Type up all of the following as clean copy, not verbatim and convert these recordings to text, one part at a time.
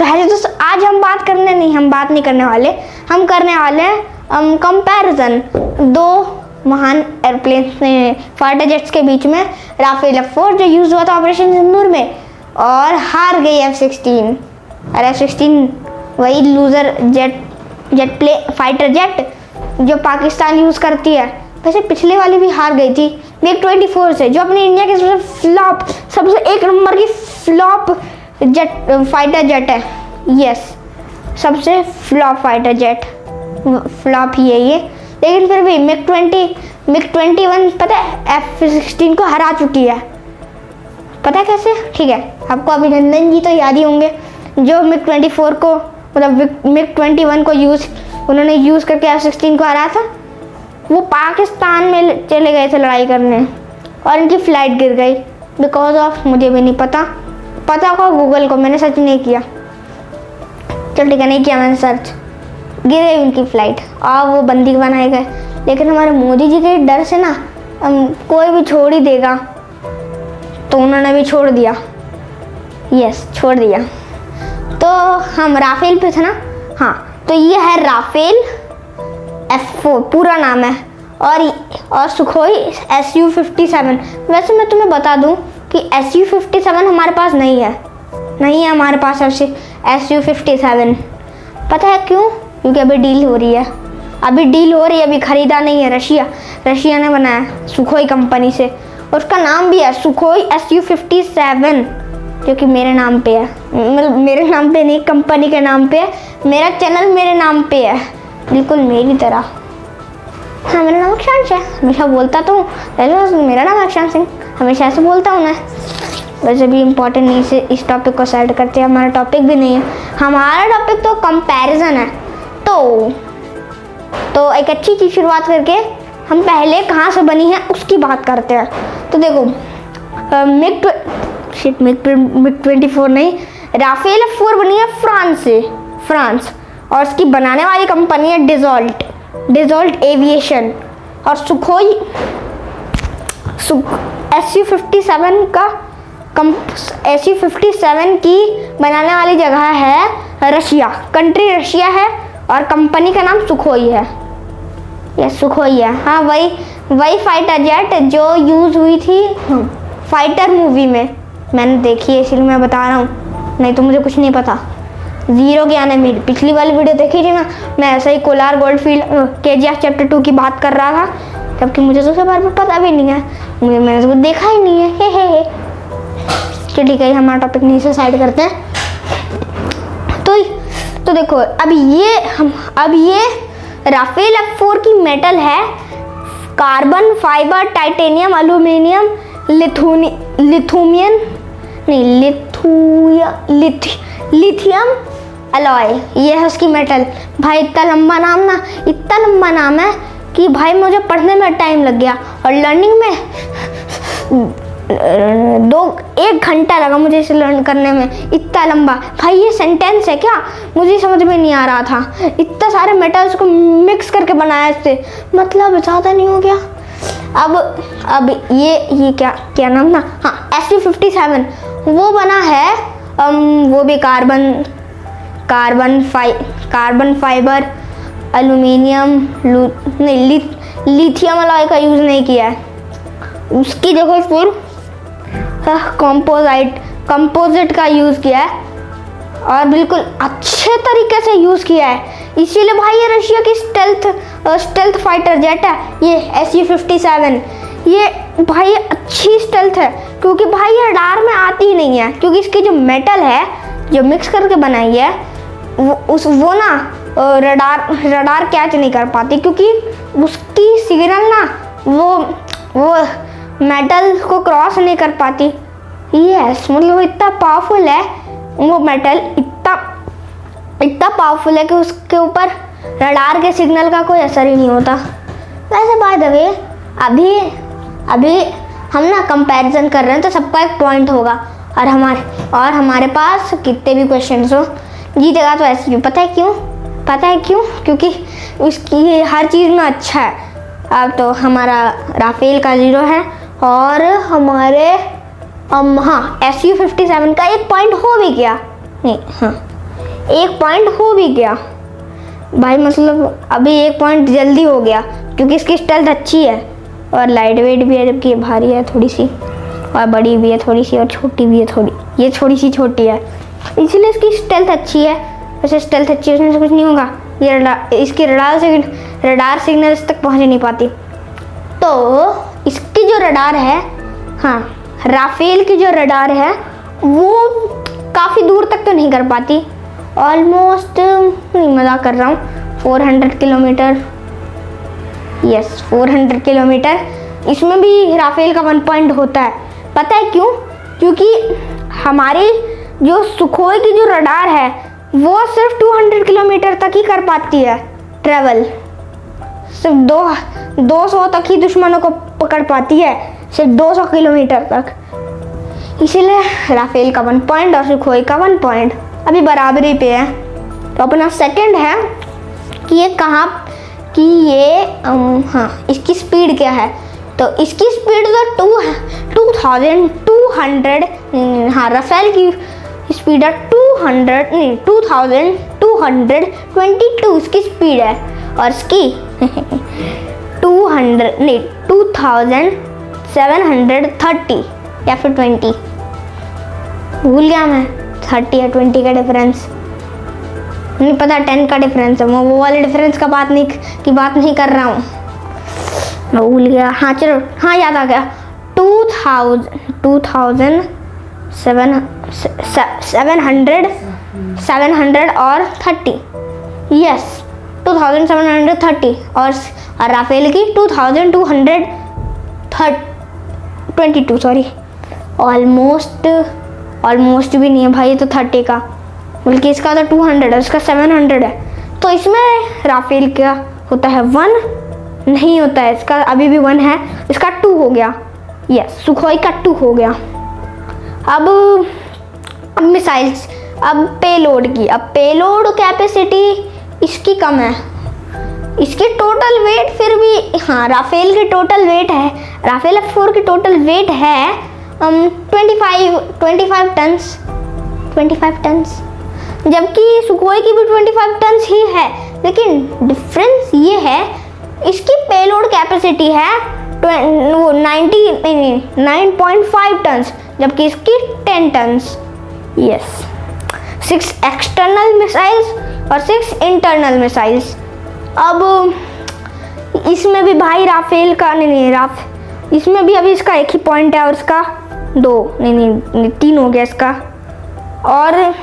तो है दोस्तों, आज हम बात नहीं करने वाले, हम करने वाले हैं कंपैरिजन दो महान एयरप्लेन फाइटर जेट्स के बीच में। राफेल F4 जो यूज हुआ था ऑपरेशन सिंदूर में और हार गई F-16, और F-16 वही लूजर फाइटर जेट जो पाकिस्तान यूज करती है। वैसे पिछले वाली भी हार गई थी MiG-24 से, जो अपनी इंडिया की सबसे एक नंबर की फ्लॉप फाइटर जेट है। यस, सबसे फ्लॉप फाइटर जेट, फ्लॉप ही है ये। लेकिन फिर भी MiG-21 पता है F-16 को हरा चुकी है। पता है कैसे? ठीक है, आपको अभिनंदन जी तो याद ही होंगे, जो MiG-24 को मतलब MiG-21 को उन्होंने यूज करके F-16 को हराया था। वो पाकिस्तान में चले गए थे लड़ाई करने और इनकी फ्लाइट गिर गई बिकॉज ऑफ, मुझे भी नहीं पता होगा गूगल को, मैंने सर्च नहीं किया। चल ठीक है, नहीं किया मैंने सर्च। गिर गई उनकी फ्लाइट और वो बंदी बनाए गए। लेकिन हमारे मोदी जी के डर से ना कोई भी छोड़ ही देगा, तो उन्होंने भी छोड़ दिया। यस, छोड़ दिया। तो हम राफेल पे थे ना। हाँ, तो ये है राफेल F4 पूरा नाम है, और सुखोई Su-57। वैसे मैं तुम्हें बता दूं कि Su-57 हमारे पास नहीं है हमारे पास Su-57। पता है क्यों? क्योंकि अभी डील हो रही है, अभी खरीदा नहीं है। रशिया ने बनाया सुखोई कंपनी से, और उसका नाम भी है सुखोई Su-57, जो कि मेरे नाम पे है। मतलब मेरे नाम पे नहीं, कंपनी के नाम पे है। मेरा चैनल मेरे नाम पे है, बिल्कुल मेरी तरह। हाँ, मेरा नाम अक्षांश है, हमेशा बोलता तो मेरा नाम अक्षांश सिंह, हमेशा ऐसे बोलता हूँ मैं। वैसे भी इम्पोर्टेंट नहीं से इस टॉपिक को साइड करते हैं, हमारा टॉपिक भी नहीं है। हमारा टॉपिक तो कंपैरिजन है। तो एक अच्छी चीज़ शुरुआत करके हम पहले कहाँ से बनी है उसकी बात करते हैं। तो देखो, MiG-24 नहीं, राफेल F4 बनी है फ्रांस, और उसकी बनाने वाली कंपनी है डिजॉल्ट एविएशन। और सुखोई Su-57 की बनाने वाली जगह है रशिया, कंट्री रशिया है, और कंपनी का नाम सुखोई है। यस, सुखोई है। हाँ, वही फाइटर जेट जो यूज हुई थी फाइटर मूवी में। मैंने देखी है इसलिए मैं बता रहा हूँ, नहीं तो मुझे कुछ नहीं पता। जीरो ज्ञान है मेरी। पिछली वाली वीडियो देखी थी ना, मैं ऐसा ही कोलार गोल्डफील्ड KGF चैप्टर 2 की बात कर रहा था, जबकि मुझे तो उसके बारे में पता भी नहीं है, मैंने तो देखा ही नहीं है। हे। तो ठीक है, हमारा टॉपिक नहीं से साइड करते हैं। तो देखो, अब ये राफेल F4 की मेटल है carbon fibre, titanium, aluminium, lithium alloy. ये है उसकी मेटल। भाई इतना लंबा नाम है कि भाई मुझे पढ़ने में टाइम लग गया, और लर्निंग में 1 घंटा लगा मुझे इसे लर्न करने में। इतना लंबा भाई, ये सेंटेंस है क्या? मुझे समझ में नहीं आ रहा था। इतना सारे मेटल्स को मिक्स करके बनाया इससे, मतलब ज़्यादा नहीं हो गया? अब ये क्या नाम ना? हाँ, Su-57 वो बना है, वो भी carbon fibre, aluminium, lithium alloy का यूज़ नहीं किया है। उसकी जगह फिर कंपोजिट का यूज़ किया है, और बिल्कुल अच्छे तरीके से यूज़ किया है। इसीलिए भाई ये रशिया की स्टेल्थ फाइटर जेट है ये Su-57। ये भाई अच्छी स्टेल्थ है, क्योंकि भाई ये रडार में आती ही नहीं है, क्योंकि इसकी जो मेटल है जो मिक्स करके बनाई है वो ना रडार कैच नहीं कर पाती, क्योंकि उसकी सिग्नल ना वो मेटल को क्रॉस नहीं कर पाती। यस, मतलब इतना पावरफुल है वो मेटल, इतना पावरफुल है कि उसके ऊपर रडार के सिग्नल का कोई असर ही नहीं होता। वैसे बाय द वे, अभी हम ना कंपैरिजन कर रहे हैं, तो सबका एक पॉइंट होगा, और हमारे पास कितने भी क्वेश्चंस हो जीतेगा तो ऐसे भी। पता है क्यों? क्योंकि उसकी हर चीज़ में अच्छा है। अब तो हमारा राफेल का 0 है, और हमारे हाँ Su-57 का 1 पॉइंट हो भी गया। नहीं, हाँ 1 पॉइंट हो भी गया भाई, मतलब अभी 1 पॉइंट जल्दी हो गया क्योंकि इसकी स्टेल्थ अच्छी है और लाइट वेट भी है, जबकि ये भारी है थोड़ी सी और बड़ी भी है थोड़ी सी और छोटी भी है थोड़ी, ये थोड़ी सी छोटी है इसलिए इसकी स्टेल्थ अच्छी है। वैसे स्टेल्थ अच्छी है उसमें से कुछ नहीं होगा, ये इसकी रडार सिग्नल्स तक पहुंच नहीं पाती। तो इसकी जो रडार है, हाँ राफेल की जो रडार है वो काफ़ी दूर तक तो नहीं कर पाती, ऑलमोस्ट नहीं मजाक कर रहा हूँ 400 किलोमीटर, यस 400 किलोमीटर। इसमें भी राफेल का 1 पॉइंट होता है, पता है क्यों? क्योंकि हमारी जो सुखोई की जो रडार है वो सिर्फ 200 किलोमीटर तक ही कर पाती है ट्रेवल, सिर्फ 200 तक ही दुश्मनों को पकड़ पाती है, सिर्फ 200 किलोमीटर तक। इसीलिए राफेल का 1 पॉइंट और सुखोई का 1 पॉइंट अभी बराबरी पे है। तो अपना सेकंड है कि ये कहाँ कि ये हाँ इसकी स्पीड क्या है? तो इसकी स्पीड तो 2200, हाँ राफेल की स्पीड है 2222 इसकी स्पीड है और इसकी 2730 या फिर 20, भूल गया मैं, 30 या 20 का डिफरेंस नहीं पता, 10 का डिफरेंस है, मैं वो वाले डिफरेंस का बात नहीं कर रहा हूँ, मैं भूल गया। हाँ चलो, हाँ याद आ गया, 2730 और 30, यस 2730 और राफेल की 2222, सॉरी ऑलमोस्ट भी नहीं है भाई, ये तो 30 का, बल्कि इसका तो 200 है, इसका 700 है। तो इसमें राफेल का होता है 1, नहीं होता है इसका, अभी भी 1 है, इसका 2 हो गया, यस सुखोई का 2 हो गया। अब मिसाइल्स, अब पेलोड की, अब पेलोड कैपेसिटी इसकी कम है, इसकी टोटल वेट फिर भी, हाँ राफेल की टोटल वेट है, राफेल F4 की टोटल वेट है 25 टन्स, जबकि सुखोई की भी 25 टन्स ही है, लेकिन डिफरेंस ये है इसकी पेलोड कैपेसिटी है 9.5 टन्स, जबकि इसकी 10 टन्स, यस 6 एक्सटर्नल मिसाइल्स और 6 इंटरनल मिसाइल्स। अब इसमें भी भाई राफेल का इसमें भी अभी इसका 1 ही पॉइंट है और इसका 3 हो गया इसका। और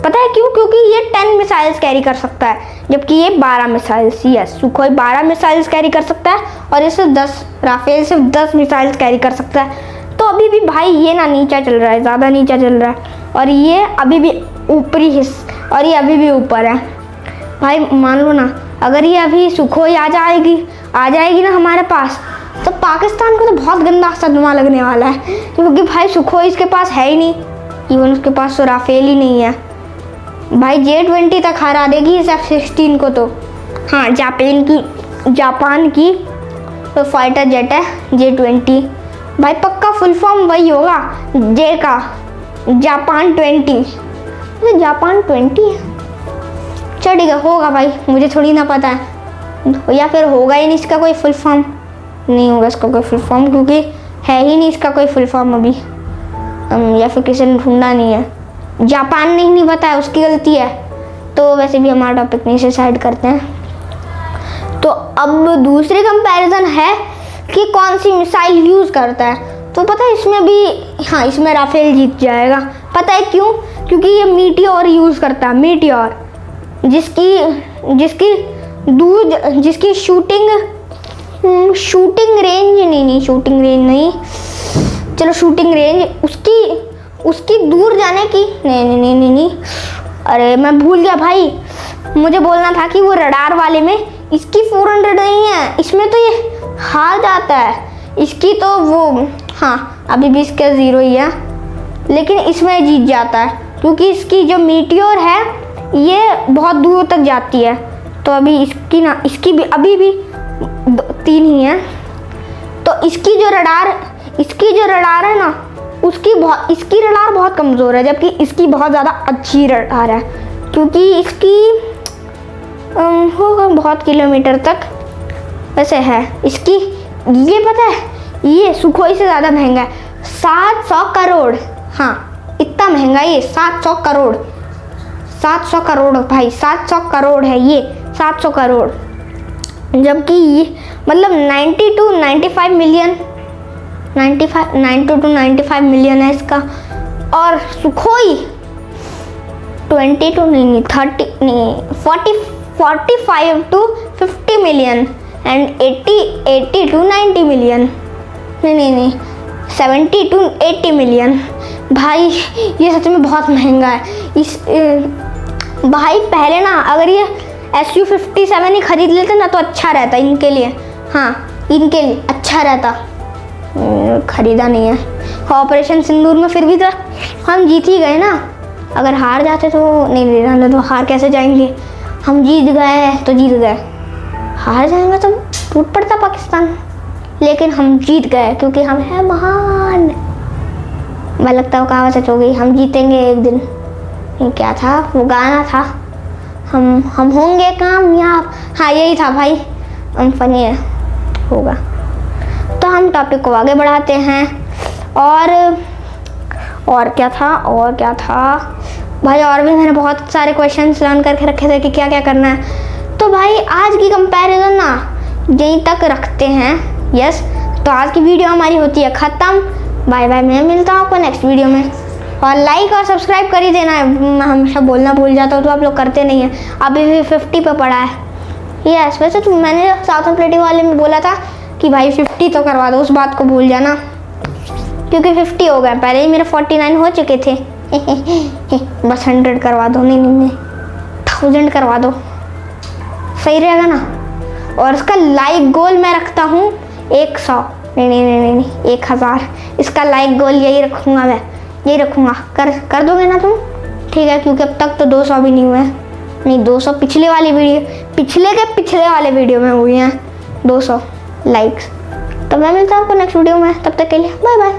पता है क्यों? क्योंकि ये 10 मिसाइल्स कैरी कर सकता है, जबकि ये 12 missiles, yes Sukhoi 12 missiles carry कर सकता है और ये सिर्फ 10, राफेल सिर्फ 10 मिसाइल्स कैरी कर सकता है। तो अभी भी भाई ये ना नीचा चल रहा है, ज़्यादा नीचा चल रहा है, और ये अभी भी ऊपरी और ये अभी भी ऊपर है भाई। मान लो ना अगर ये अभी सुखोई आ जाएगी ना हमारे पास, तो पाकिस्तान को तो बहुत गंदा सदमा लगने वाला है, क्योंकि भाई सुखोई इसके पास है ही नहीं, इवन उसके पास तो राफेल ही नहीं है भाई। J-20 तक हरा देगी इस F-16 को। तो हाँ जापान की तो फाइटर जेट है J-20 भाई, पक्का फुल फॉर्म वही होगा जे का, जापान 20, तो जापान 20 चढ़ेगा होगा भाई, मुझे थोड़ी ना पता है, या फिर होगा ही नहीं इसका कोई फुल फॉर्म, नहीं होगा इसका कोई फुल फॉर्म, क्योंकि है ही नहीं इसका कोई फुल फॉर्म अभी, या फिर किसी ने ढूंढा नहीं है, जापान ने ही नहीं बताया, उसकी गलती है। तो वैसे भी हमारा टॉपिक नहीं से साइड करते हैं। तो अब दूसरी कंपैरिजन है कि कौन सी मिसाइल यूज़ करता है। तो पता है इसमें भी, हाँ इसमें राफेल जीत जाएगा। पता है क्यों? क्योंकि ये मीटियोर यूज़ करता है, मीटियोर, जिसकी शूटिंग रेंज उसकी दूर जाने की नहीं, अरे मैं भूल गया भाई, मुझे बोलना था कि वो रडार वाले में इसकी 400 नहीं है, इसमें तो ये हार जाता है, इसकी तो वो, हाँ अभी भी इसका 0 ही है, लेकिन इसमें जीत जाता है, क्योंकि इसकी जो मीटियोर है ये बहुत दूर तक जाती है। तो अभी इसकी भी अभी भी 3 ही है। तो इसकी जो रडार है ना, इसकी रडार बहुत कमज़ोर है, जबकि इसकी बहुत ज़्यादा अच्छी रडार है, क्योंकि इसकी होगा बहुत किलोमीटर तक वैसे है इसकी। ये पता है ये सुखोई से ज़्यादा महंगा है, 700 करोड़। हाँ, इतना महंगा ये 700 करोड़, 700 करोड़ भाई, 700 करोड़ है ये, 700 करोड़। जबकि ये मतलब 90 to 95 मिलियन, 90 to 95 मिलियन है इसका। और Sukhoi 45 to 50 million and 80 to 90 million, नहीं 70 to 80 मिलियन। भाई ये सच में बहुत महंगा है। इस भाई पहले ना अगर ये SU-57 ही खरीद लेते ना तो अच्छा रहता इनके लिए। हाँ, इनके लिए अच्छा रहता, खरीदा नहीं है। ऑपरेशन सिंदूर में फिर भी तो हम जीत ही गए ना। अगर हार जाते तो नहीं रहने तो हार कैसे जाएंगे, हम जीत गए तो जीत गए, हार जाएंगे तो टूट पड़ता पाकिस्तान। लेकिन हम जीत गए क्योंकि हम हैं महान। मैं लगता है वो कहावत सच हो गई, हम जीतेंगे एक दिन। ये क्या था, वो गाना था, हम होंगे कामयाब। हाँ यही था भाई, हम फनी है होगा। तो हम टॉपिक को आगे बढ़ाते हैं। और क्या था भाई, और भी मैंने बहुत सारे क्वेश्चंस लर्न करके रखे थे कि क्या क्या करना है। तो भाई आज की कंपैरिजन ना यहीं तक रखते हैं। यस, तो आज की वीडियो हमारी होती है ख़त्म। बाय बाय, मैं मिलता हूँ आपको नेक्स्ट वीडियो में। और लाइक और सब्सक्राइब कर ही देना है, मैं हमेशा बोलना भूल जाता हूँ तो आप लोग करते नहीं हैं। अभी भी 50 पे पड़ा है। यस, वैसे तो मैंने साउथ प्लेटिंग वाले में बोला था कि भाई 50 तो करवा दो, उस बात को भूल जाना, क्योंकि 50 हो गया, पहले ही मेरे 49 हो चुके थे। बस 100 करवा दो, नहीं 1000 करवा दो, सही रहेगा ना। और इसका लाइक गोल मैं रखता हूँ 100, नहीं 1000। इसका लाइक गोल यही रखूँगा, मैं यही रखूँगा। कर दोगे ना तुम? ठीक है, क्योंकि अब तक तो 200 भी नहीं हुए हैं। नहीं 200 पिछले वाले वीडियो में हुई हैं 200 लाइक्स। तो मैं मिलता हूँ आपको नेक्स्ट वीडियो में, तब तक के लिए बाय बाय।